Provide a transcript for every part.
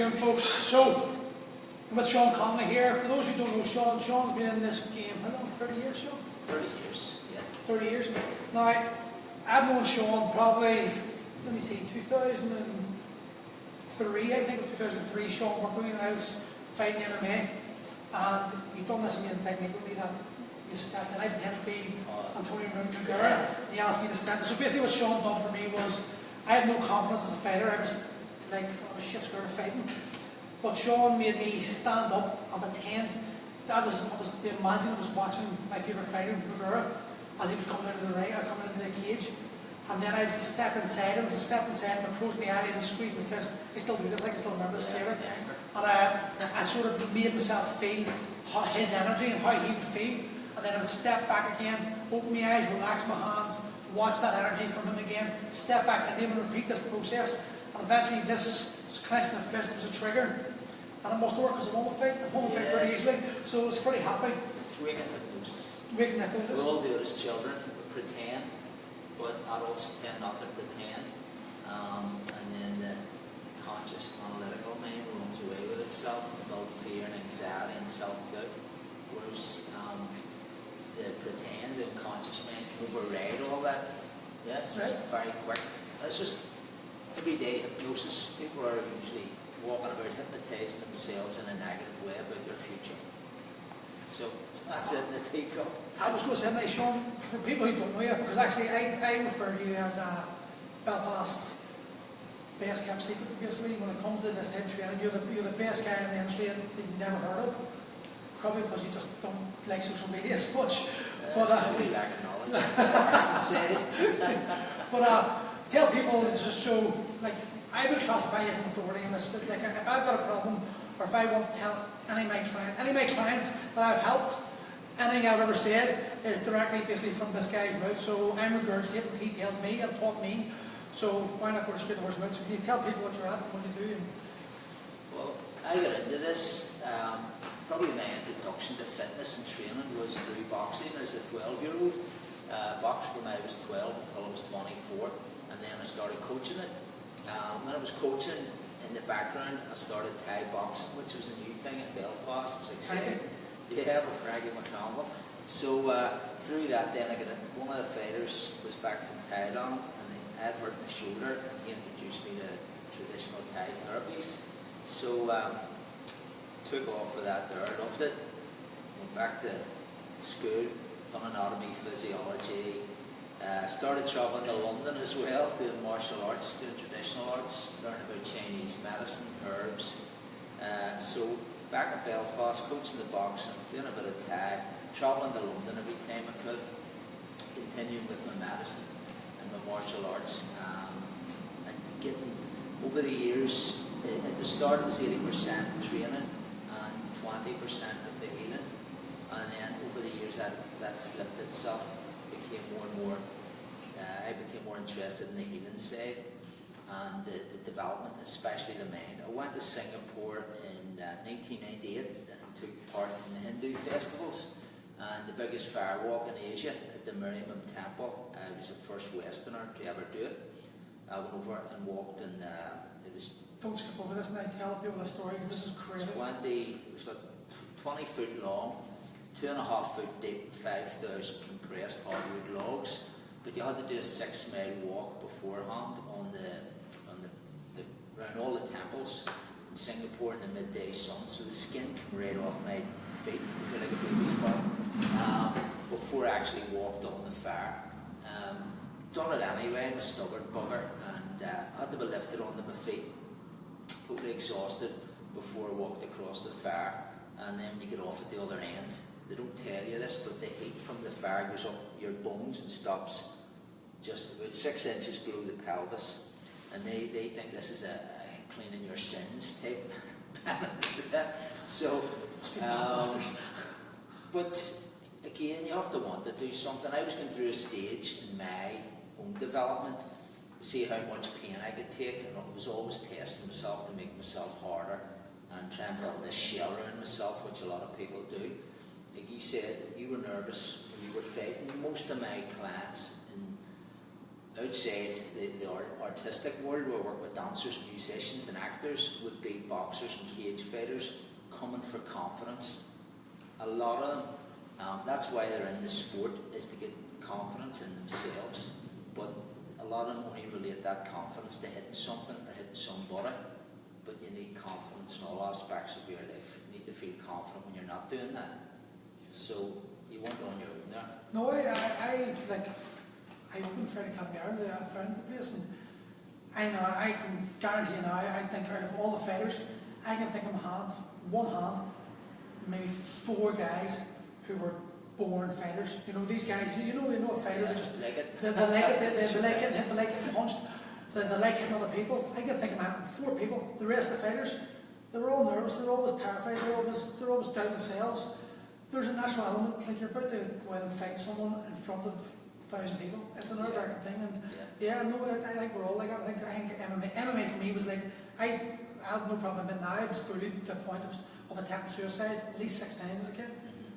Folks, so with Sean Connolly here. For those who don't know Sean, Sean's been in this game how long? 30 years, Sean? 30 years, yeah. 30 years. Now, I've known Sean probably, let me see, 2003, I think it was 2003. Sean worked with me when I was fighting MMA, and you've done this amazing technique with me that you stepped in. I pretended to be Antonio Nogueira, and he asked me to step in. So basically what Sean done for me was, I had no confidence as a fighter. I was shit scared of fighting. But Sean made me stand up and pretend I was imagine I was watching my favourite fighter, Nogueira, as he was coming out of the ring, or coming into the cage. And then I was to step inside him, and I closed my eyes and squeezed my fist. I still do this, I can still remember this clearly. And I sort of made myself feel his energy and how he would feel. And then I would step back again, open my eyes, relax my hands, watch that energy from him again, step back and then repeat this process. And eventually this clenching the fist was a trigger. And it must work because I won the fight. I won the fight very easily. So I was pretty happy. It's waking hypnosis. Waking hypnosis. We all do it as children. We pretend, but adults tend not to pretend. And then the conscious, analytical mind runs away with itself about fear and anxiety and self-doubt. Whereas the pretend, the unconscious mind can override all that. Yeah, it's just very quick. It's just everyday hypnosis. People are usually walking about hypnotising themselves in a negative way about their future. So that's it in the teacup. I was going to say, Sean, for people who don't know you, because actually I refer to you as a Belfast's best kept secret, basically, when it comes to this type of training. You're the best guy in the industry that you've never heard of. Probably because you just don't like social media as much. But really lack of knowledge. But tell people, it's just so, like, I would classify you as an authority in this. Like, if I've got a problem, or if I want to tell any of my clients that I've helped, anything I've ever said is directly basically from this guy's mouth. So I'm regurgitating what he tells me and taught me. So why not go straight to his mouth? So can you tell people what you're at and what you do? Well, I got into this, probably my introduction to fitness and training was through boxing as a 12-year-old. Boxed from I was 12 until I was 24, and then I started coaching it. When I was coaching in the background, I started Thai boxing, which was a new thing in Belfast. It was exciting. Yeah, with Frankie McConville. So through that, then I got one of the fighters was back from Thailand, and I had hurt my shoulder, and he introduced me to traditional Thai therapies. So took off for that there, loved it. Went back to school, done anatomy, physiology. Started travelling to London as well, doing martial arts, doing traditional arts, learning about Chinese medicine, herbs. So back in Belfast, coaching the boxing, doing a bit of Thai, travelling to London every time I could, continuing with my medicine and my martial arts. And getting, over the years, at the start it was 80% training and 20% of the healing. And then over the years that flipped itself. I became more interested in the healing side and the development, especially the mind. I went to Singapore in 1998 and took part in the Hindu festivals, and the biggest fire walk in Asia at the Murray Temple. I was the first Westerner to ever do it. I went over and walked, and it was... Don't skip over this now, tell people the story, because this is crazy. It was about 20 foot long, 2.5 foot deep, 5,000 compressed hardwood logs. But you had to do a 6-mile walk beforehand around all the temples in Singapore in the midday sun, so the skin came right off my feet because they're like a baby's bum, before I actually walked on the fire. Done it anyway, I'm a stubborn bugger, and I had to be lifted onto my feet, totally exhausted, before I walked across the fire. And then when you get off at the other end, they don't tell you this, but the heat from the fire goes up your bones and stops just about 6 inches below the pelvis. And they think this is a cleaning your sins type penance. So, but again, you have to want to do something. I was going through a stage in my own development to see how much pain I could take, and I was always testing myself to make myself harder and try and build this shell around myself, which a lot of people do. Like you said, you were nervous when you were fighting. Most of my clients outside the artistic world where I work with dancers, musicians and actors would be boxers and cage fighters coming for confidence. A lot of them, that's why they're in the sport, is to get confidence in themselves. But a lot of them only relate that confidence to hitting something or hitting somebody. But you need confidence in all aspects of your life. You need to feel confident when you're not doing that. So you weren't on your own there. No, I opened Friday Camp Ireland, I found the place, and I can guarantee you now, I think out of all the fighters, I can think of one hand, maybe 4 guys who were born fighters. You know, these guys, you know a fighter, they just, like it. they like it, they like it, hit the leg, get punched, they like hitting other people. I can think of 4 people, the rest of the fighters, they were all nervous, they're always terrified, they're always doubting themselves. There's a natural element, like you're about to go in and fight someone in front of 1,000 people. It's a nerve-wracking thing, and I think we're all like that. I think MMA for me was like, I had no problem admitting now, I was bullied to the point of attempting suicide at least 6 times as a kid.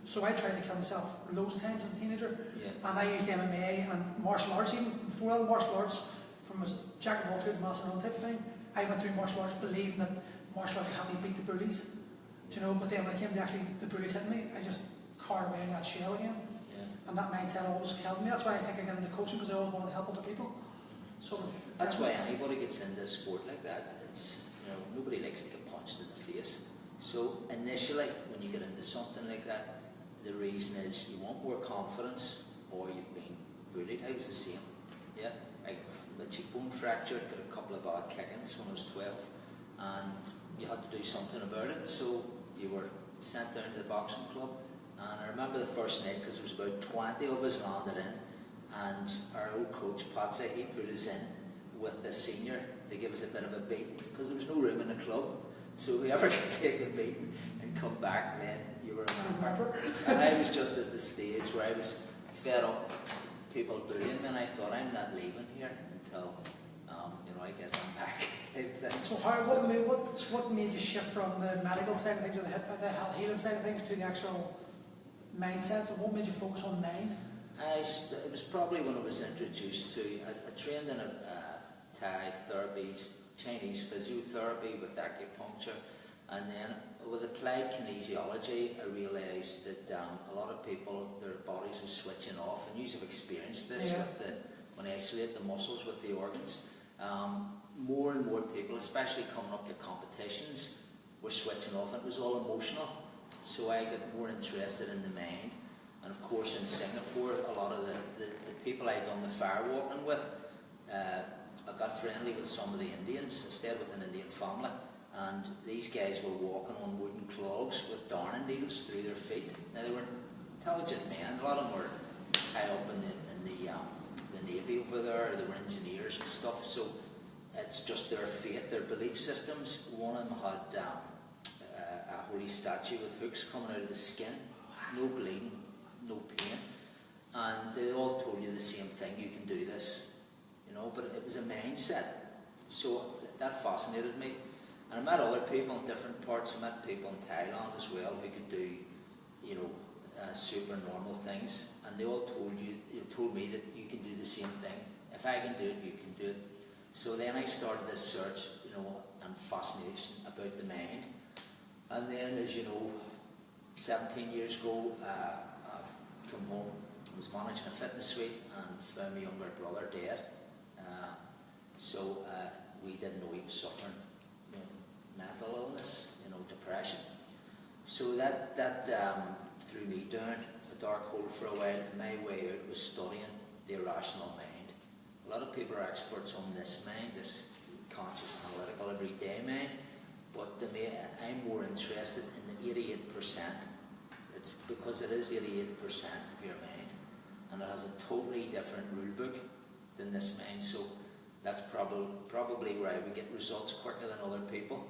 So I tried to kill myself loads of times as a teenager, and I used MMA and martial arts, even before that, martial arts, from a jack of all trades, master of none type of thing. I went through martial arts believing that martial arts would help me beat the bullies, you know, but then when it came to actually the bullies hitting me, I just carved away in that shell again. And that mindset always held me. That's why I think I got into coaching, because I always wanted to help other people. So that's why anybody gets into a sport like that. It's, you know, nobody likes to get punched in the face. So initially, when you get into something like that, the reason is you want more confidence, or you've been bullied. I was the same. Yeah, I got my cheekbone fractured, got a couple of bad kickings when I was 12, and you had to do something about it. So you were sent down to the boxing club. And I remember the first night, because there was about 20 of us landed in, and our old coach, Patsy, he put us in with the senior to give us a bit of a beat, because there was no room in the club. So whoever could take the beating and come back, then you were a member. And I was just at the stage where I was fed up people bullying me, and I thought, I'm not leaving here until I get them back. So what made you shift from the medical side of things, or the health healing side of things, to the actual mindset? So what made you focus on mind? It was probably when I was introduced to, I trained in Thai therapies, Chinese physiotherapy with acupuncture, and then with applied kinesiology I realised that a lot of people, their bodies were switching off, and you have experienced this when I isolate the muscles with the organs. More and more people, especially coming up to competitions, were switching off, and it was all emotional. So I got more interested in the mind. And of course in Singapore, a lot of the people I'd done the fire walking with, I got friendly with some of the Indians. I stayed with an Indian family, and these guys were walking on wooden clogs with darning needles through their feet. Now they were intelligent men, a lot of them were high up in the Navy over there, they were engineers and stuff, so it's just their faith, their belief systems. One of them had a holy statue with hooks coming out of his skin, no bleeding, no pain, and they all told you the same thing, you can do this, but it was a mindset. So that fascinated me, and I met other people in different parts. I met people in Thailand as well who could do, super normal things, and they all told me that you can do the same thing. If I can do it, you can do it. So then I started this search, and fascination about the mind. And then, as you know, 17 years ago, I've come home, I was managing a fitness suite, and found my younger brother dead. So we didn't know he was suffering mental illness, depression. So that threw me down a dark hole for a while. My way out was studying the irrational mind. A lot of people are experts on this mind, this conscious, analytical, everyday mind, but to me, I'm more interested in the 88%. It's because it is 88% of your mind, and it has a totally different rule book than this mind. So that's probably where I would get results quicker than other people.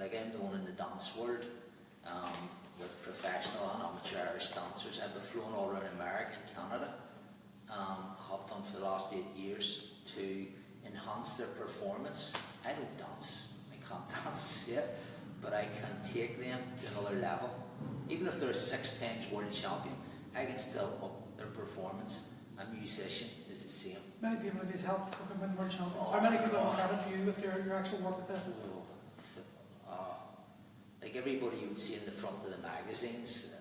Like, I'm the one in the dance world, with professional and amateur Irish dancers. I've been flown all around America and Canada, have done for the last 8 years, to enhance their performance. I don't dance, I can't dance yet, but I can take them to another level. Even if they're a 6 times world champion, I can still up their performance a musician is the same. Many people have helped working with world champions. How many people have credit you with your actual work there? Like everybody you would see in the front of the magazines,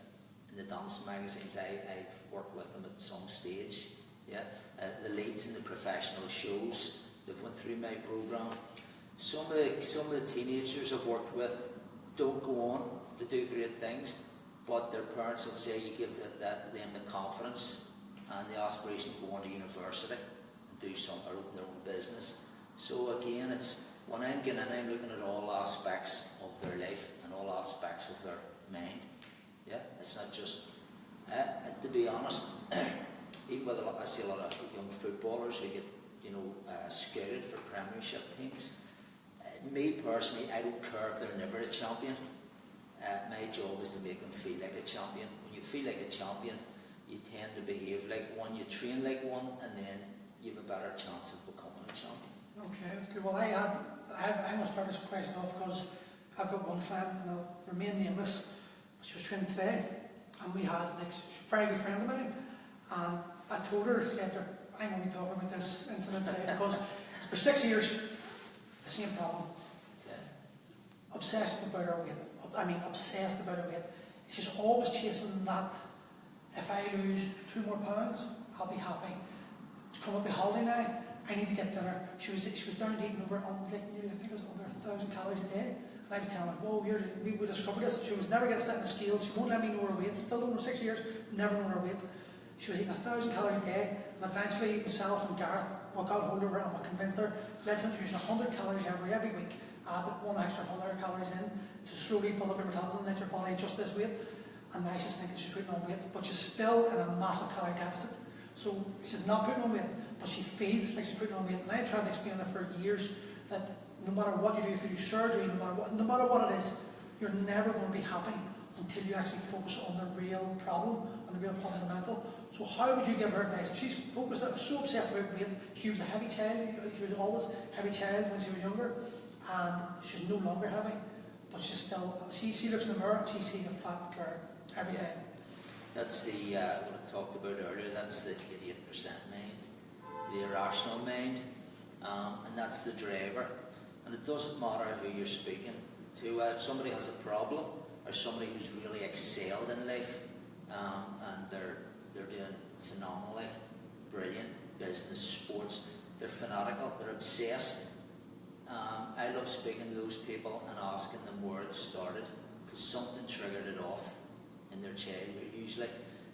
in the dance magazines, I've worked with them at some stage. Yeah, the leads in the professional shows, they've went through my program. Some of the teenagers I've worked with don't go on to do great things, but their parents will say you give them the confidence and the aspiration to go on to university and do something or open their own business. So again, it's when I'm getting in, I'm looking at all aspects of their life and all aspects of their mind. Yeah, it's not just to be honest. Even with I see a lot of young footballers who get scouted for Premiership teams. Me personally, I don't care if they're never a champion. My job is to make them feel like a champion. When you feel like a champion, you tend to behave like one, you train like one, and then you have a better chance of becoming a champion. Okay, that's good. Well, I must start this question off because I've got one client, and I'll remain nameless. She was training today, and we had a very good friend of mine, and I told her, said to her, I'm only talking about this incident today because for 6 years, the same problem. Yeah. Obsessed about her weight. Obsessed about her weight. She's always chasing that. If I lose 2 more pounds, I'll be happy. It's come up the holiday now. I need to get dinner. She was down to eating over, I think it was under 1,000 calories a day. And I was telling her, whoa, we discovered this. She was never going to sit in the scales. She won't let me know her weight. Still over 6 years, never know her weight. She was eating 1,000 calories a day, and eventually myself and Gareth got hold of her and we convinced her, let's introduce 100 calories every week, add 1 extra 100 calories in to slowly build up your metabolism and let your body adjust this weight. And now she's thinking she's putting on weight, but she's still in a massive calorie deficit. So she's not putting on weight, but she feels like she's putting on weight. And I tried to explain to her for years that no matter what you do, if you do surgery, no matter what it is, you're never going to be happy until you actually focus on the real problem, on the real fundamental. So how would you give her advice? She's focused, so obsessed about weight. She was a heavy child, she was always a heavy child when she was younger, and she's no longer heavy, but she's still, she looks in the mirror and she sees a fat girl every time. That's the, what I talked about earlier, that's the 88% mind, the irrational mind, and that's the driver. And it doesn't matter who you're speaking to, if somebody has a problem, or somebody who's really excelled in life, and they're doing phenomenally, brilliant business, sports, they're fanatical, they're obsessed. I love speaking to those people and asking them where it started, because something triggered it off in their childhood. Usually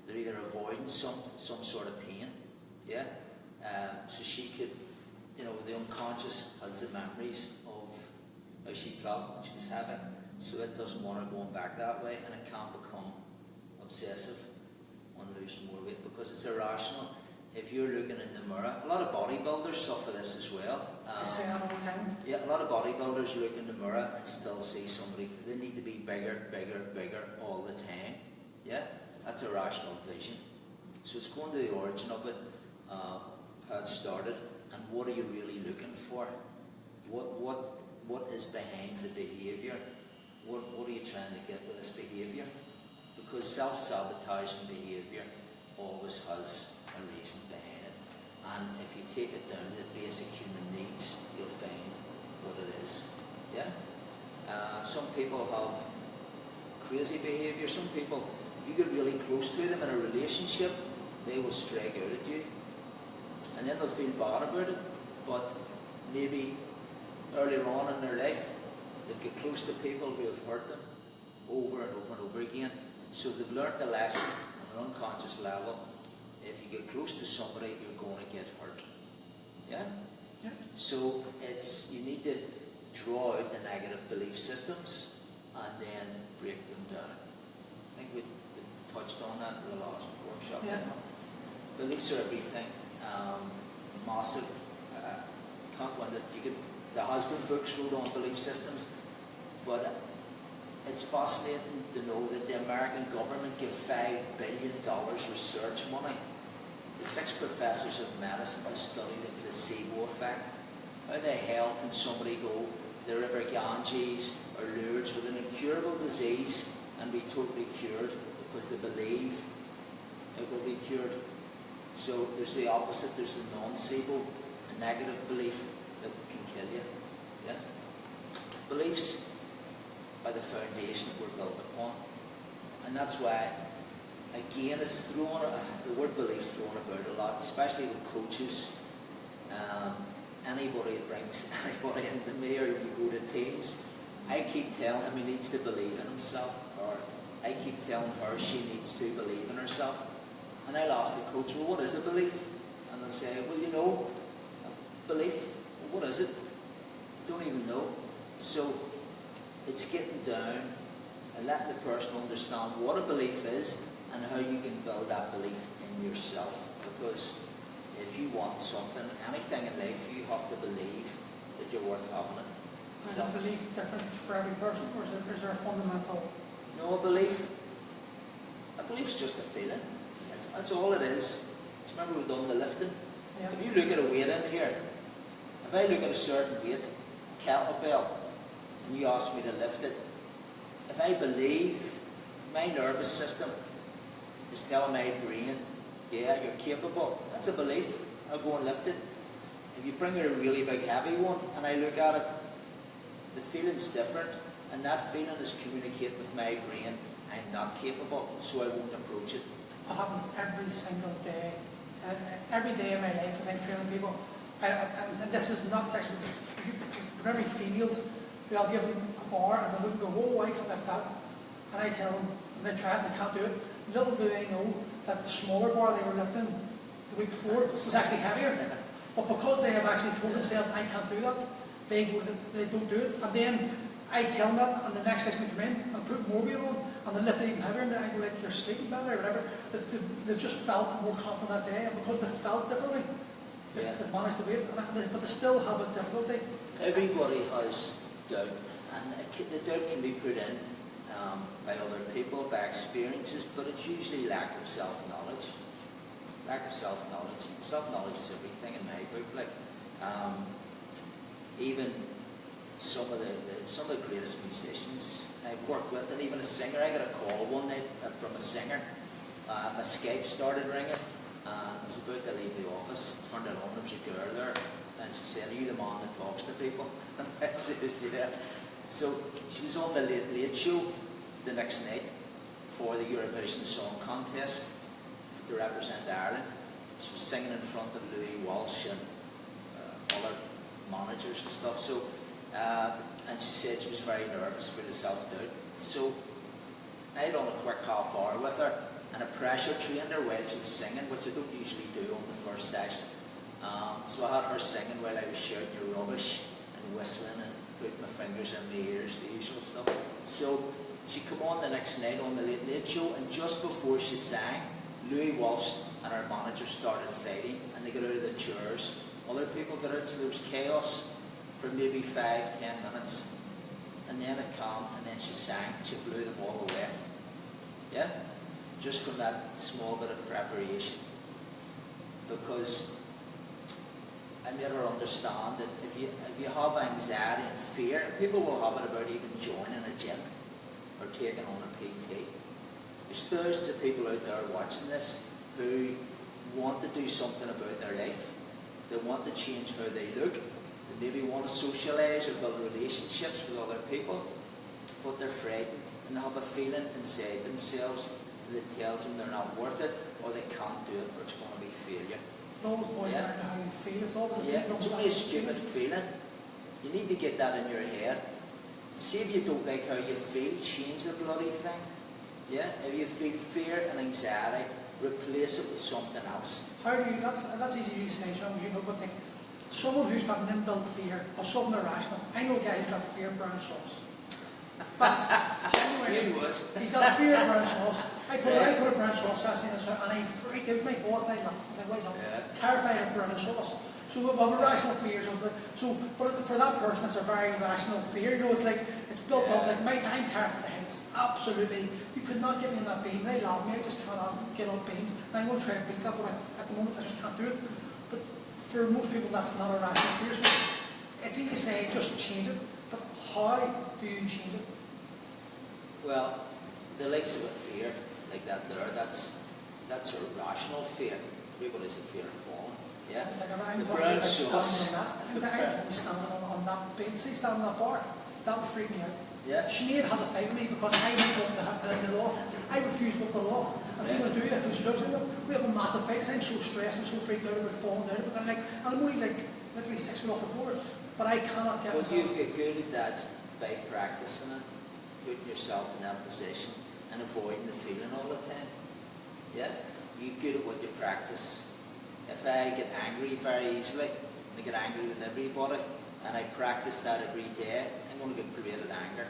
they're either avoiding some sort of pain, yeah. So she could, the unconscious has the memories of how she felt when she was happy. So it doesn't want her going back that way, and it can become obsessive on losing more weight because it's irrational. If you're looking in the mirror, a lot of bodybuilders suffer this as well. I say that all the time. Yeah, a lot of bodybuilders look in the mirror and still see somebody. They need to be bigger, bigger, bigger all the time. Yeah, that's irrational vision. So it's going to the origin of it, how it started, and what are you really looking for? What is behind the behaviour? What are you trying to get with this behaviour? Because self-sabotaging behaviour always has a reason behind it. And if you take it down to the basic human needs, you'll find what it is. Yeah? Some people have crazy behaviour. Some people, if you get really close to them in a relationship, they will strike out at you. And then they'll feel bad about it. But maybe earlier on in their life, they get close to people who have hurt them over and over and over again. So they've learned the lesson on an unconscious level. If you get close to somebody, you're going to get hurt. Yeah? Yeah. So you need to draw out the negative belief systems and then break them down. I think we touched on that in the last workshop. Yeah. Beliefs are everything. Massive. Can't wonder that you could. The husband books wrote on belief systems, but it's fascinating to know that the American government give $5 billion research money to 6 professors of medicine to study the placebo effect. How the hell can somebody go the River Ganges or Lourdes with an incurable disease and be totally cured because they believe it will be cured? So there's the opposite, there's the nocebo, a negative belief that can kill you. Yeah? Beliefs are the foundation that we're built upon. And that's why, again, it's the word belief's thrown about a lot, especially with coaches. Anybody that brings anybody into me, or you go to teams, I keep telling him he needs to believe in himself, or I keep telling her she needs to believe in herself. And I'll ask the coach, well, what is a belief? And they'll say, well, you know, a belief, well, what is it? Don't even know. So it's getting down and letting the person understand what a belief is and how you can build that belief in yourself. Because if you want something, anything in life, you have to believe that you're worth having it. Is that belief different for every person, or is there a fundamental? No, a belief's just a feeling. That's all it is. Do you remember we've done the lifting? Yeah. If you look at a weight in here, if I look at a certain weight, kettlebell, and you ask me to lift it, if I believe, my nervous system is telling my brain, yeah, you're capable, that's a belief, I'll go and lift it. If you bring out a really big heavy one and I look at it, the feeling's different, and that feeling is communicating with my brain, I'm not capable, so I won't approach it. It happens every single day. Every day of my life, I think, training people. And this is not sexual. Remember females, who I'll give them a bar and they look and go, oh, I can lift that. And I tell them, and they try it and they can't do it. Little do they know that the smaller bar they were lifting the week before was actually heavier. But because they have actually told themselves, I can't do that, they don't do it. And then I tell them that, and the next session they come in and put more weight on, and they lift it even heavier, and I go like, you're sleeping better or whatever. They just felt more confident that day, and because they felt differently, they've managed to wait, but they still have a difficulty. Everybody has doubt, and the doubt can be put in by other people, by experiences, but it's usually lack of self-knowledge. Lack of self-knowledge. Self-knowledge is everything in my book. Like, even some of the greatest musicians I've worked with, and even a singer. I got a call one night from a singer. My Skype started ringing, and I was about to leave the office. Turned it on. There was a girl there, and she said, "Are you the man that talks to people?" And I said, "Yeah." So she was on the Late Late Show the next night for the Eurovision Song Contest to represent Ireland. She was singing in front of Louis Walsh and other managers and stuff. So, and she said she was very nervous for the self-doubt. So I done a quick half hour with her, and I pressure trained her while she was singing, which I don't usually do on the first session. So I had her singing while I was shouting your rubbish and whistling and putting my fingers in my ears, the usual stuff. So she came on the next night on the Late Late Show, and just before she sang, Louis Walsh and our manager started fighting, and they got out of the chairs. Other people got out, so there was chaos for maybe 5-10 minutes. And then it calmed, and then she sang, and she blew them all away. Yeah? Just from that small bit of preparation. Because I made her understand that if you have anxiety and fear, and people will have it about even joining a gym or taking on a PT. There's thousands of people out there watching this who want to do something about their life. They want to change how they look. They maybe want to socialise or build relationships with other people, but they're frightened and they have a feeling inside themselves that tells them they're not worth it, or they can't do it, or it's going to be failure. It always boils down to how you feel. It's always it's only a stupid feeling. You need to get that in your head. See if you don't like how you feel, change the bloody thing. Yeah? If you feel fear and anxiety, replace it with something else. How do you, that's easy to say, Sean, you know, but think, someone who's got an inbuilt fear of something irrational. I know a guy who's got fear of brown sauce. That's genuinely. You would. He's got fear of brown sauce. I put a brown sauce sauce in and I freaked out. My boss and I laughed. Terrified of brown sauce. So we have irrational fears of it. So, but for that person, it's a very rational fear. You know, it's like it's built up. Like I'm terrified of heights. Absolutely, you could not get me in that beam. They laugh me. I just cannot get on beams. And I'm going to try and beat that, but at the moment I just can't do it. But for most people, that's not a rational fear. So it's easy to say just change it. But how do you change it? Well, the likes of a fear like that that's a rational fear. Everybody's in fear of falling. Yeah? Like I'm The talking brown about sauce. standing on that. I was standing on that bench, see, standing on that bar. That would freak me out. Yeah. Sinead has a fight with me because I won't go up the loft. I refuse to go up the loft. And see what I do if she does it. We have a massive fight because I'm so stressed and so freaked out about falling down. And I'm only like literally 6 feet off the floor. But I cannot get But myself. you've got good at that by practicing it, putting yourself in that position and avoiding the feeling all the time. Yeah? You're good at what you practice. If I get angry very easily, I get angry with everybody, and I practice that every day, I'm going to get great at anger,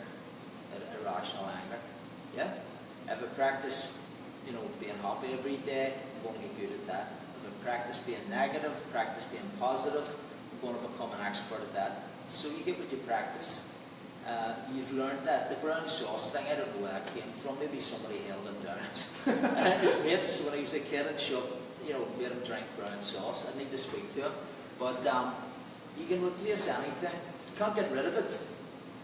at irrational anger. Yeah? If I practice, being happy every day, I'm going to get good at that. If I practice being negative, practice being positive, I'm going to become an expert at that. So you get what you practice. You've learned that. The brown sauce thing, I don't know where that came from. Maybe somebody held him down. His mates, when he was a kid and made him drink brown sauce. I need to speak to him. But you can replace anything. You can't get rid of it,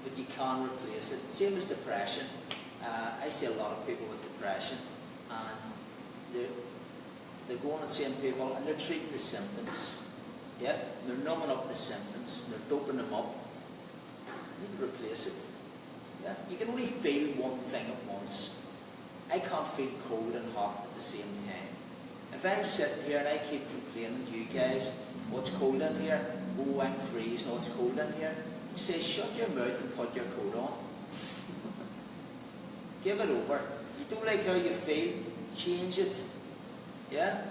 but you can replace it. Same as depression. I see a lot of people with depression, and they're going and seeing people, and they're treating the symptoms. Yeah, they're numbing up the symptoms. They're doping them up. You need to replace it. Yeah, you can only feel one thing at once. I can't feel cold and hot at the same time. If I'm sitting here and I keep complaining to you guys, oh, it's cold in here, oh, I'm freezing, oh, it's cold in here, you say, shut your mouth and put your coat on. Give it over. You don't like how you feel, change it. Yeah?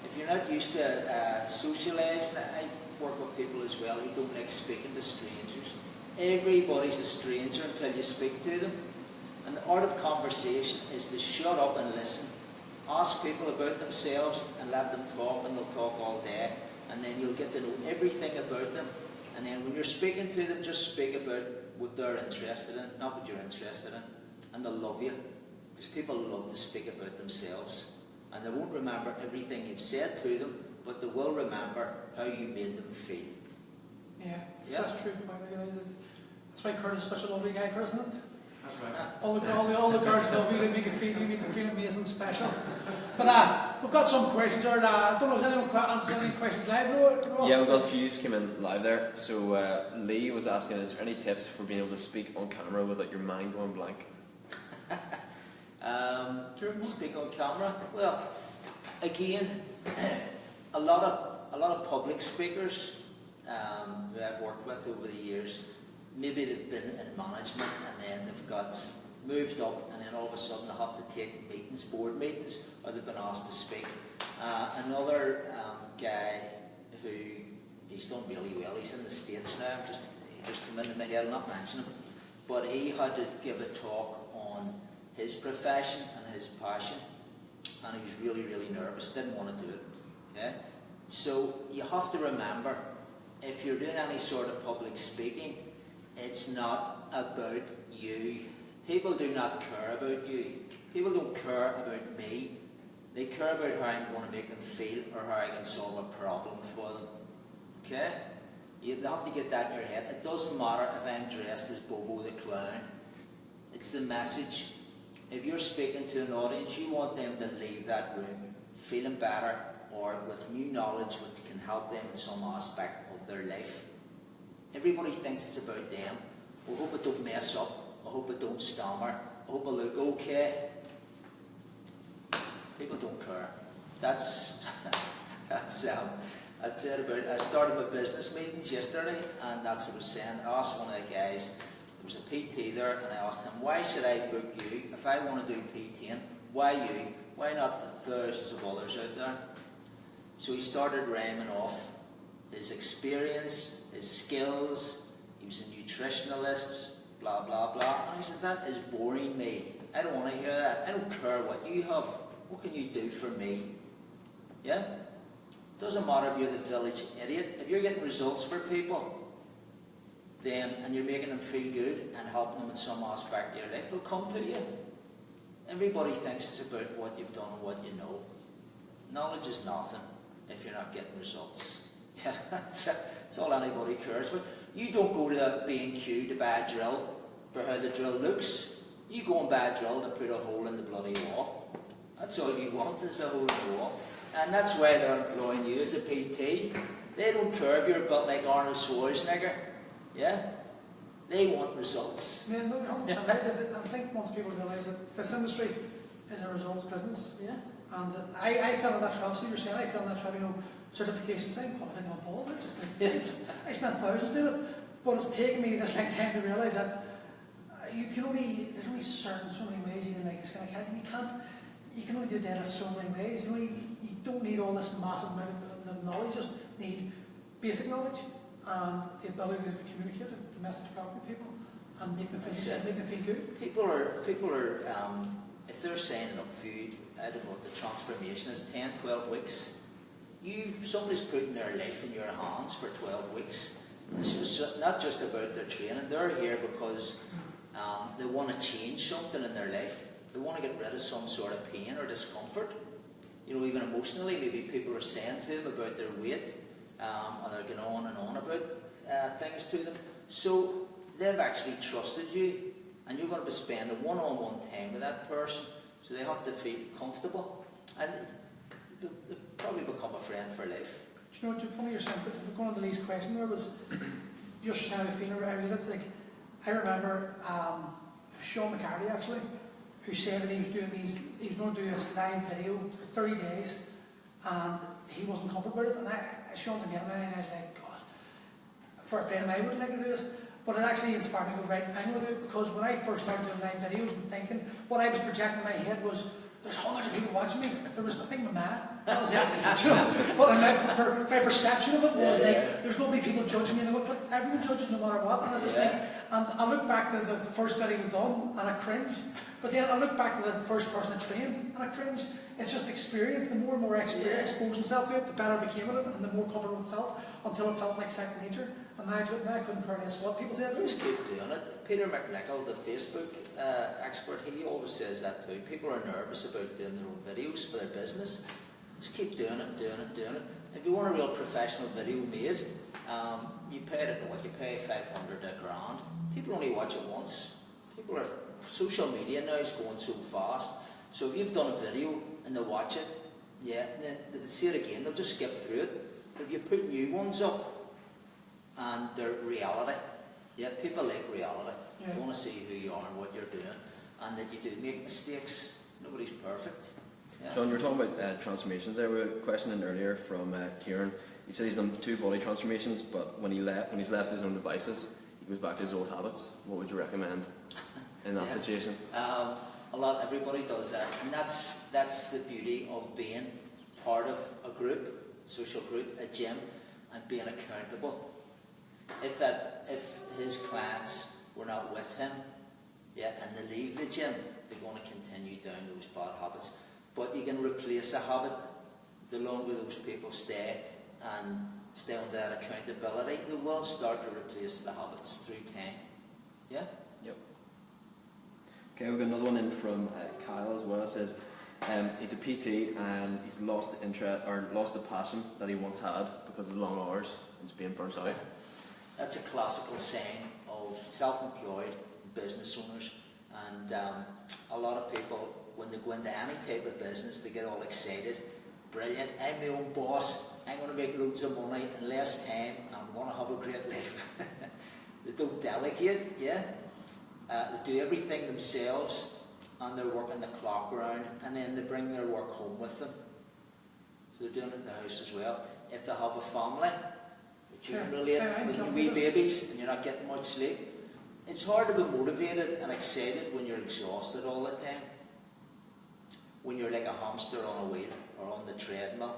If you're not used to socialising, I work with people as well who don't like speaking to strangers. Everybody's a stranger until you speak to them. And the art of conversation is to shut up and listen. Ask people about themselves and let them talk, and they'll talk all day. And then you'll get to know everything about them. And then when you're speaking to them, just speak about what they're interested in, not what you're interested in. And they'll love you. Because people love to speak about themselves. And they won't remember everything you've said to them, but they will remember how you made them feel. Yeah, that's true. I realise it. That's why Curtis is such a lovely guy, Curtis, isn't it? That's right. All the girls love you, they make you feel amazing, special. But we've got some questions, or I don't know, has anyone answered any questions live, Ross? Yeah, we've got a few just came in live there. So Lee was asking, is there any tips for being able to speak on camera without your mind going blank? Speak on camera? Well, again, a lot of public speakers who I've worked with over the years, maybe they've been in management and then they've got moved up, and then all of a sudden they have to take meetings, board meetings, or they've been asked to speak. Another guy who, he's done really well, he's in the States now, he just came into my head, I'll not mention him, but he had to give a talk on his profession and his passion, and he was really, really nervous, didn't want to do it. Okay? So you have to remember, if you're doing any sort of public speaking, it's not about you. People do not care about you. People don't care about me. They care about how I'm going to make them feel or how I can solve a problem for them. Okay? You have to get that in your head. It doesn't matter if I'm dressed as Bobo the Clown. It's the message. If you're speaking to an audience, you want them to leave that room feeling better or with new knowledge which can help them in some aspect of their life. Everybody thinks it's about them. I hope I don't mess up. I hope I don't stammer. I hope I look okay. People don't care. That's it about it. I started my business meetings yesterday, and that's what I was saying. I asked one of the guys, there was a PT there, and I asked him, why should I book you? If I want to do PTing, why you? Why not the thousands of others out there? So he started rhyming off his experience, his skills. He was a nutritionalist, blah, blah, blah. And he says, that is boring me. I don't want to hear that. I don't care what you have. What can you do for me? Yeah? Doesn't matter if you're the village idiot. If you're getting results for people, then, and you're making them feel good and helping them in some aspect of your life, they'll come to you. Everybody thinks it's about what you've done and what you know. Knowledge is nothing if you're not getting results. Yeah, that's all anybody cares about. You don't go to the B&Q to buy a drill for how the drill looks. You go and buy a drill to put a hole in the bloody wall. That's all you want, is a hole in the wall. And that's why they're employing you as a PT. They don't care if you're built like Arnold Schwarzenegger. Yeah? They want results. Yeah, no, you're 100% right. I think once people realise that this industry is a results business, Yeah. and I fell in that trap. See, you're saying I fell in that trap. You know, certifications. I'm qualified on ball. I spent thousands doing it, but it's taken me this like time to realise that you can only there's only so many ways you can like this kind of you can't. You can only do deadlift so many ways. You don't need all this massive amount of knowledge. You just need basic knowledge and the ability to communicate the message properly to people and make them feel good. People are if they're signing up for you, I don't know what the transformation is, 10, 12 weeks. Somebody's putting their life in your hands for 12 weeks. It's not just about their training. They're here because they want to change something in their life. They want to get rid of some sort of pain or discomfort. You know, even emotionally, maybe people are saying to them about their weight, and they're going on and on about things to them. So they've actually trusted you, and you're going to be spending one-on-one time with that person, so they have to feel comfortable, and they probably become a friend for life. Do you know what, funny you're saying, but going on to Lee's question there was, you're saying how feeling around it. Like, I remember Sean Connolly actually, who said that he was going to do this live video for 30 days, and he wasn't comfortable with it. And Sean's a mate of mine, and I was like, God, for a bit I would like to do this. But it actually inspired me to go, right, I'm going to do it, because when I first started doing live videos and thinking, what I was projecting in my head was, there's hundreds of people watching me. There was, I think, my man. That was it. But my perception of it was like, there's going to be people judging me, but everyone judges no matter what. And I just think, and I look back to the first video we've done, and I cringe. But then I look back to the first person I trained, and I cringe. It's just experience. The more and more I exposed myself to it, the better I became with it, and the more comfortable it felt, until it felt like second nature. And now I couldn't care less what people said. Just keep doing it. Peter McNichol, the Facebook expert, he always says that too. People are nervous about doing their own videos for their business. Just keep doing it, doing it, doing it. If you want a real professional video made, you pay, I don't know what, you pay 500 a grand. People only watch it once. Social media now is going so fast. So if you've done a video and they watch it, and then they see it again, they'll just skip through it. But if you put new ones up, and they're reality. Yeah, people like reality. Yeah. They want to see who you are and what you're doing, and that you do make mistakes. Nobody's perfect. Yeah. Sean, you were talking about transformations there. We were questioning earlier from Kieran. He said he's done 2 body transformations, but when he's left his own devices, he goes back to his old habits. What would you recommend in that situation? Everybody does that, and that's the beauty of being part of a group, social group, a gym, and being accountable. If his clients were not with him, and they leave the gym, they're going to continue down those bad habits. But you can replace a habit. The longer those people stay and stay on that accountability, they will start to replace the habits through time. Yeah? Yep. Okay, we've got another one in from Kyle as well. It says he's a PT and he's lost the passion that he once had because of long hours and just being burnt out. That's a classical saying of self-employed business owners, and a lot of people, when they go into any type of business, they get all excited. Brilliant, I'm my own boss, I'm going to make loads of money in less time, and I'm going to have a great life. They don't delegate, They do everything themselves, and they're working the clock around, and then they bring their work home with them. So they're doing it in the house as well. If they have a family, which you can relate, with your wee babies and you're not getting much sleep, it's hard to be motivated and excited when you're exhausted all the time. When you're like a hamster on a wheel or on the treadmill,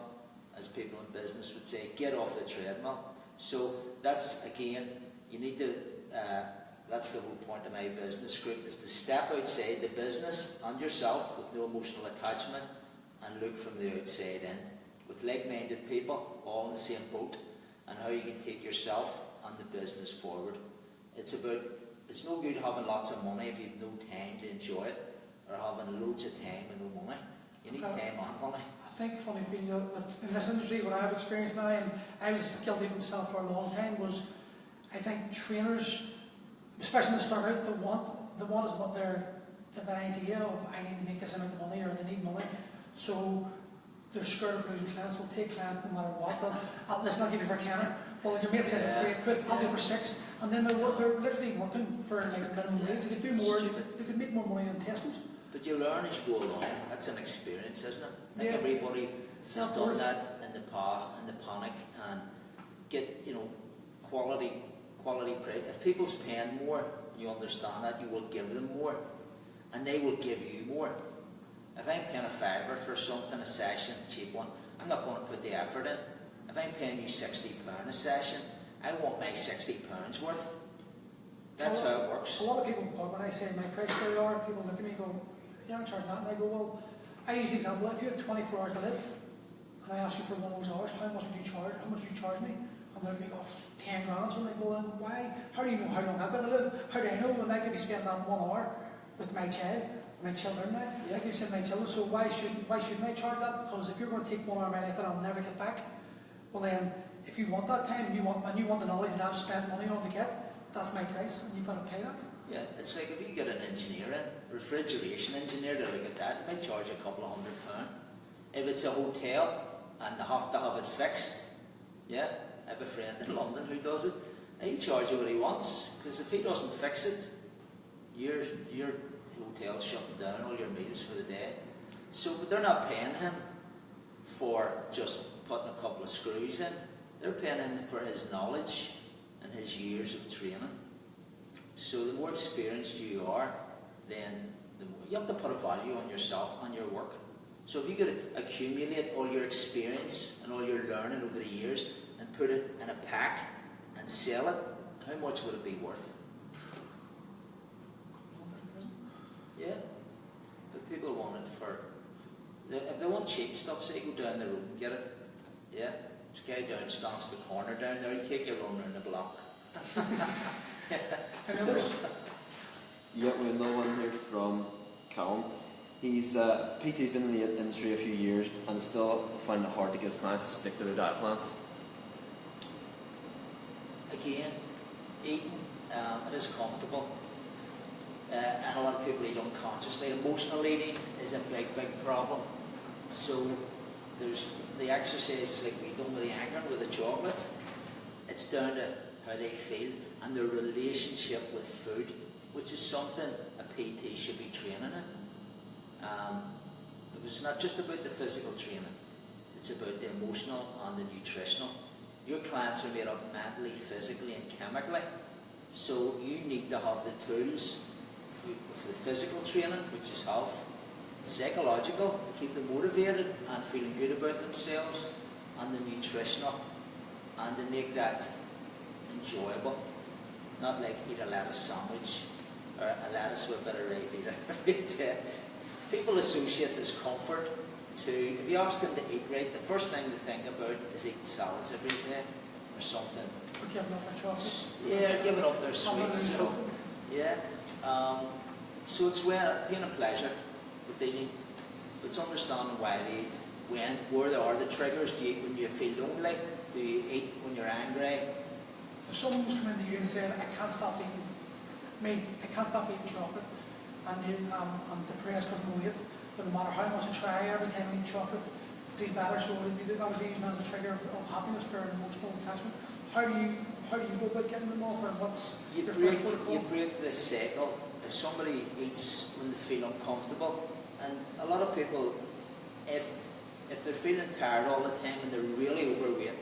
as people in business would say, get off the treadmill. So that's, again, you need to, that's the whole point of my business group, is to step outside the business and yourself with no emotional attachment and look from the outside in, with like-minded people all in the same boat, and how you can take yourself and the business forward. It's no good having lots of money if you've no time to enjoy it, or having loads of time and no money. You need time and money. I think, funny thing, in this industry, what I've experienced now, and I was guilty of myself for a long time, was I think trainers, especially when they start out, they want is what their idea of, I need to make this amount of money, or they need money. So they're scared of losing clients, they'll take clients no matter what. Listen, I'll give you for a tenner. Well, your mate says it's for £8, I'll do it for 6. And then they're literally working for like minimum wage. They could do more, they could make more money on testing. But you learn as you go along. That's an experience, isn't it? I think Yeah. everybody has done that in the past, in the panic, and get, quality price. If people's paying more, you understand that, you will give them more, and they will give you more. If I'm paying a £5 for something, a session, a cheap one, I'm not going to put the effort in. If I'm paying you £60 a session, I want my £60 worth. That's how it works. A lot of people, when I say my price per hour, people look at me and go, you don't charge that. And I go, well, I use the example, if you had 24 hours to live, and I ask you for one of those hours, how much would you charge? How much would you charge me? And they're like, oh, 10 grand. So I'm like, well, then why? How do you know how long I've got to live? How do I know when I could be spending that 1 hour with my child, my children now? I could send my children, so why shouldn't I charge that? Because if you're going to take 1 hour of my life that I'll never get back, well then, if you want that time, and you want the knowledge that I've spent money on to get, that's my price, and you've got to pay that. Yeah, it's like if you get an engineer in, refrigeration engineer to look at that, it might charge you a couple of £100. If it's a hotel and they have to have it fixed, yeah, I have a friend in London who does it, and he'll charge you what he wants, because if he doesn't fix it, your hotel's shutting down all your meals for the day. So, but they're not paying him for just putting a couple of screws in, they're paying him for his knowledge and his years of training. So the more experienced you are, then the more you have to put a value on yourself and your work. So if you could accumulate all your experience and all your learning over the years and put it in a pack and sell it, how much would it be worth? Yeah. But people want it for, if they want cheap stuff, say go down the road and get it. Yeah. This guy down stands the corner down there, he'll take you run around the block. Yeah, we have another one here from Callum. PT's been in the industry a few years and still find it hard to get his clients to stick to their diet plans. Again, eating, it is comfortable. And a lot of people eat unconsciously. Emotional eating is a big problem. So there's the exercises like we done with the anger, with the chocolate. It's down to how they feel and their relationship with food, which is something a PT should be training in. It was not just about the physical training, it's about the emotional and the nutritional. Your clients are made up mentally, physically and chemically, so you need to have the tools for the physical training, which is health, psychological, to keep them motivated and feeling good about themselves, and the nutritional, and to make that enjoyable. Not like eat a lettuce sandwich or a lettuce with a bit of Ravita every day. People associate this comfort to, if you ask them to eat right, the first thing they think about is eating salads every day or something. Or giving up their chocolate. Yeah, giving up their sweets. So, yeah. So it's pain and pleasure with eating, but it's understanding why they eat, where there are the triggers. Do you eat when you feel lonely? Do you eat when you're angry? If someone's come into you and said, I can't stop eating chocolate, and I'm depressed because I'm weight, but no matter how much I try, every time I eat chocolate, I feel better. So I was using it as a trigger of happiness for an emotional attachment. How do you go about getting them off, or what's your first protocol? You break the cycle. If somebody eats when they feel uncomfortable, and a lot of people, if they're feeling tired all the time and they're really overweight,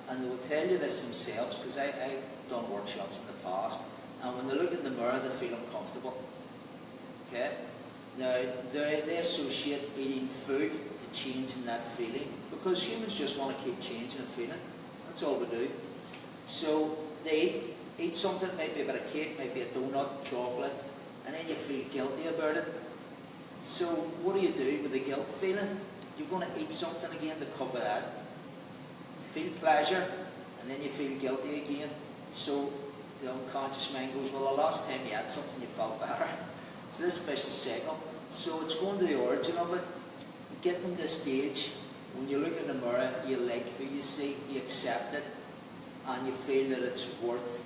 and they will tell you this themselves, because I've done workshops in the past, and when they look in the mirror they feel uncomfortable. Okay? Now, they associate eating food to changing that feeling, because humans just want to keep changing a feeling. That's all we do. So they eat something, maybe a bit of cake, maybe a donut, chocolate, and then you feel guilty about it. So what do you do with the guilt feeling? You're going to eat something again to cover that. You feel pleasure, and then you feel guilty again. So the unconscious mind goes, well, the last time you had something you felt better. So this vicious cycle. So it's going to the origin of it. Getting to the stage when you look in the mirror, you like who you see, you accept it, and you feel that it's worth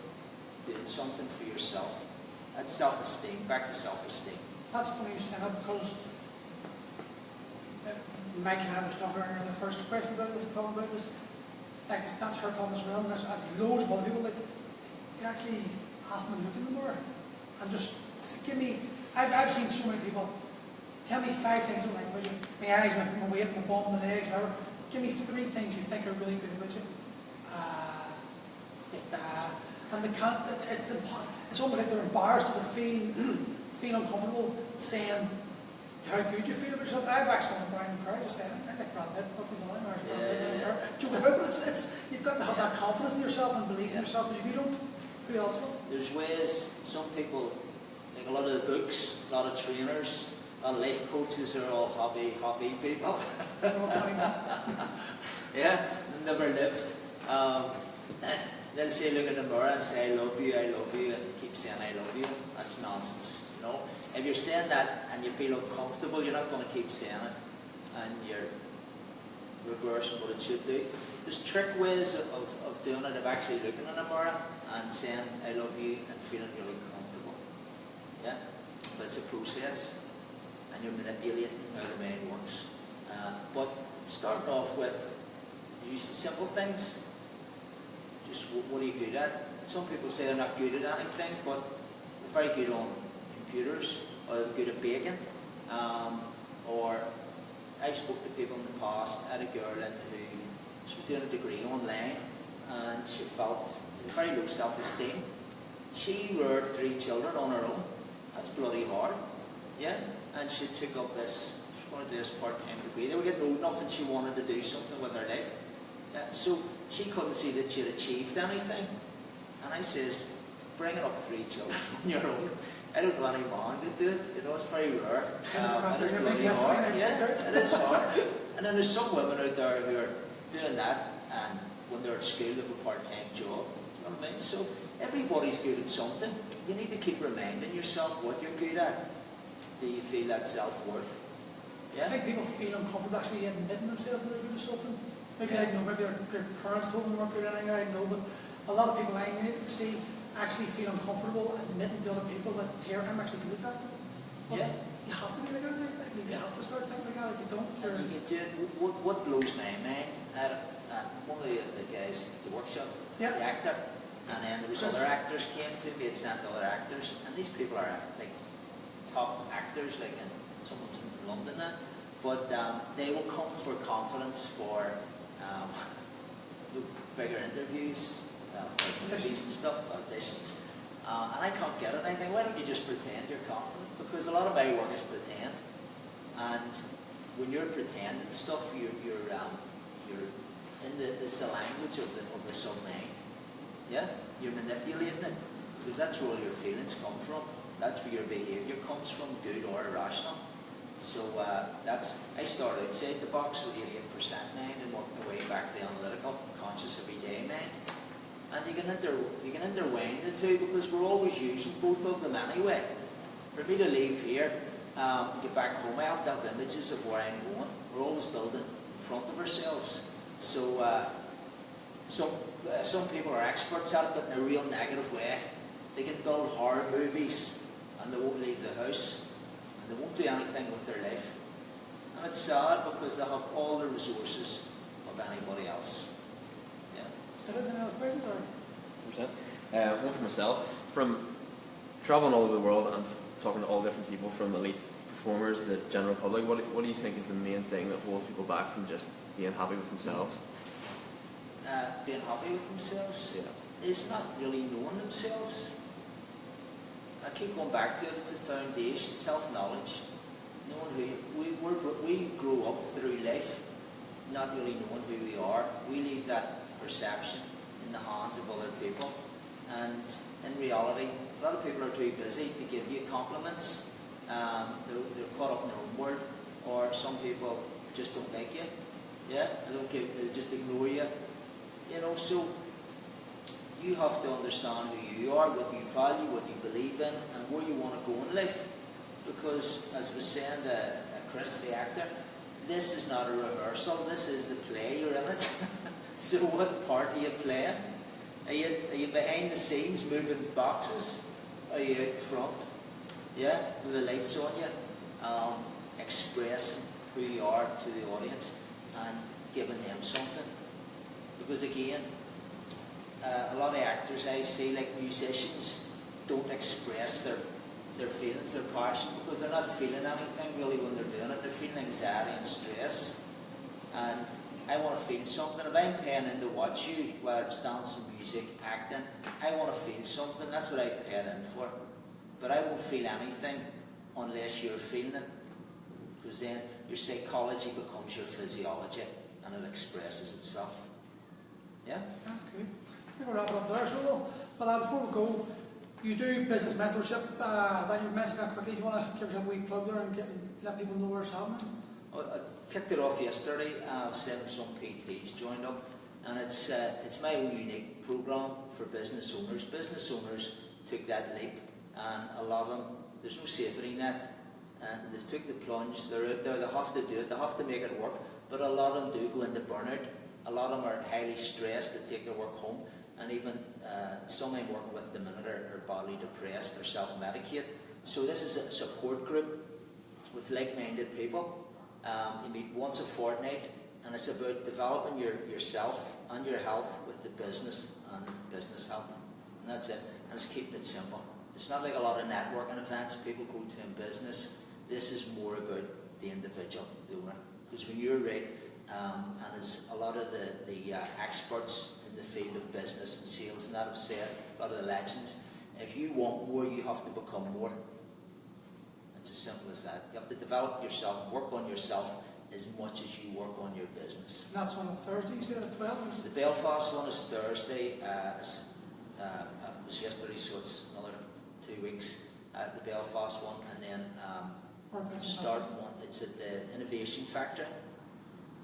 doing something for yourself. That's self-esteem, back to self-esteem. That's funny you say that, because my client was talking earlier, the first question about it was talking about was, like, that's her problem as well, and there's loads of other people, like, you actually ask them to look in the mirror, and just give me, I've seen so many people, tell me 5 things I don't like about you, my eyes, my weight, my bum, my legs, whatever, give me 3 things you think are really good about you. And they can't, it's almost like they're embarrassed to feel uncomfortable saying how good you feel about yourself. I've actually gone around and cried just saying, I like Brad Pitt, fuck, he's a line, but you've got to have that confidence in yourself and belief in yourself, because if you don't, who else will? There's ways, some people, like a lot of the books, a lot of trainers, a lot of life coaches are all hobby people. Yeah, never lived. They'll say, look in the mirror and say, I love you, and keep saying, I love you. That's nonsense, you know. If you're saying that and you feel uncomfortable, you're not going to keep saying it, and you're reversing what it should do. There's trick ways of doing it, of actually looking in a mirror and saying, I love you, and feeling really comfortable. Yeah? But it's a process, and you're manipulating how the mind works. But starting off with using simple things. Just what are you good at? Some people say they're not good at anything, but they're very good on computers, or they're good at baking. Or I've spoke to people in the past. I had a girl in who she was doing a degree online, and she felt very low self-esteem. She reared 3 children on her own. That's bloody hard, yeah. And she took up this. She wanted to do this part-time degree. They were getting old enough, and she wanted to do something with her life. Yeah, so she couldn't see that she'd achieved anything. And I says, bringing up 3 children on your own, I don't know any man could do it. You know, it's very rare. And it's bloody hard. Yeah, it is hard. And then there's some women out there who are doing that, and when they're at school, they have a part-time job. Do you know what I mean? So everybody's good at something. You need to keep reminding yourself what you're good at. Do you feel that self-worth? Yeah? I think people feel uncomfortable actually admitting themselves that they're good at something. Maybe I know, maybe their parents told them they weren't good at anything, I know, but a lot of people I see actually feel uncomfortable admitting to other people that, here, I'm actually good at that. But yeah. You have to be like that. I mean, you have to start thinking like that. If you don't, you're... You do it. What blows my mind, one of the guys at the workshop, the actor, and then there was other actors came to me, it's not other actors, and these people are like top actors, like in someone's in London now, but they will come for confidence, for bigger interviews, for movies and stuff, auditions, and I can't get it. I think, why don't you just pretend you're confident? Because a lot of my work is pretend, and when you're pretending stuff, you're in it's the language of the submind. Yeah, you're manipulating it, because that's where all your feelings come from. That's where your behaviour comes from, good or irrational. So I started outside the box with 88% mind and worked my way back to the analytical, conscious everyday mind. And you can intertwine the two, because we're always using both of them anyway. For me to leave here, get back home, I have to have images of where I'm going. We're always building in front of ourselves. So some people are experts at it, but in a real negative way. They can build horror movies and they won't leave the house. They won't do anything with their life. And it's sad, because they have all the resources of anybody else. Yeah. So there's any other questions, or? 100%. One for myself. From traveling all over the world and talking to all different people, from elite performers, the general public, what do you think is the main thing that holds people back from just being happy with themselves? Being happy with themselves? Yeah. Is not really knowing themselves. I keep going back to it. It's a foundation, self-knowledge. Knowing who we grow up through life, not really knowing who we are. We leave that perception in the hands of other people, and in reality, a lot of people are too busy to give you compliments. They're caught up in their own world, or some people just don't like you. Yeah, they just ignore you. You know, so you have to understand who you are, what you value, what you believe in, and where you want to go in life. Because, as I was saying to Chris, the actor, this is not a rehearsal, this is the play, you're in it. So what part are you playing? Are you behind the scenes moving boxes? Are you out front? Yeah, with the lights on you, expressing who you are to the audience and giving them something. Because again, a lot of actors I see, like musicians, don't express their feelings, their passion, because they're not feeling anything really when they're doing it. They're feeling anxiety and stress. And I want to feel something. If I'm paying in to watch you, whether it's dancing, music, acting, I want to feel something. That's what I paid in for. But I won't feel anything unless you're feeling it. Because then your psychology becomes your physiology and it expresses itself. Yeah? That's good. I think we'll wrap it up there, so but before we go, you do business mentorship, that you mentioned that quickly. Do you want to give yourself a wee plug there and let people know where it's happening? I kicked it off yesterday. Some PTs joined up, and it's my own unique program for business owners. Business owners took that leap, and a lot of them, there's no safety net, and they've took the plunge. They're out there, they have to do it, they have to make it work, but a lot of them do go into burnout. A lot of them are highly stressed to take their work home, and even some I'm working with at the minute are badly depressed or self-medicate. So this is a support group with like-minded people. You meet once a fortnight, and it's about developing yourself and your health with the business and business health. And that's it. And it's keeping it simple. It's not like a lot of networking events people go to in business. This is more about the individual, the owner. Because when you're right, and as a lot of the experts in the field of business and sales and that have said, a lot of the legends, if you want more, you have to become more. It's as simple as that. You have to develop yourself, work on yourself as much as you work on your business. And that's on a Thursday, you said at 12? The Belfast one is Thursday. It was yesterday, so it's another 2 weeks. The Belfast one, and then start one. It's at the Innovation Factory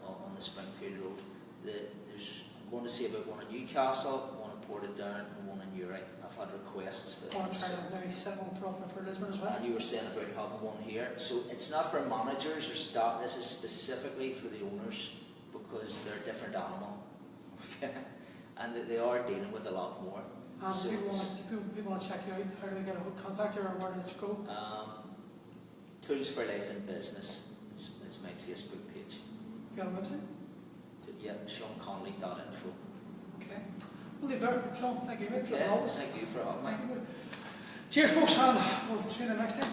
on the Springfield Road. I'm going to see about one in Newcastle, one in Portadown, and one in Uri. I've had requests for them. Maybe set one for Lisbon as well. And you were saying about having one here. So it's not for managers or staff. This is specifically for the owners because they're a different animal. And they are dealing with a lot more. So people want to check you out. How do they get a contact you, or where do they go? Tools for Life in Business. It's my Facebook page. You have a website? Yeah, SeanConnolly.info. Okay. We'll leave there. Sean, thank you, mate. Okay, thank you for having me. Cheers, folks, and we'll see you the next time.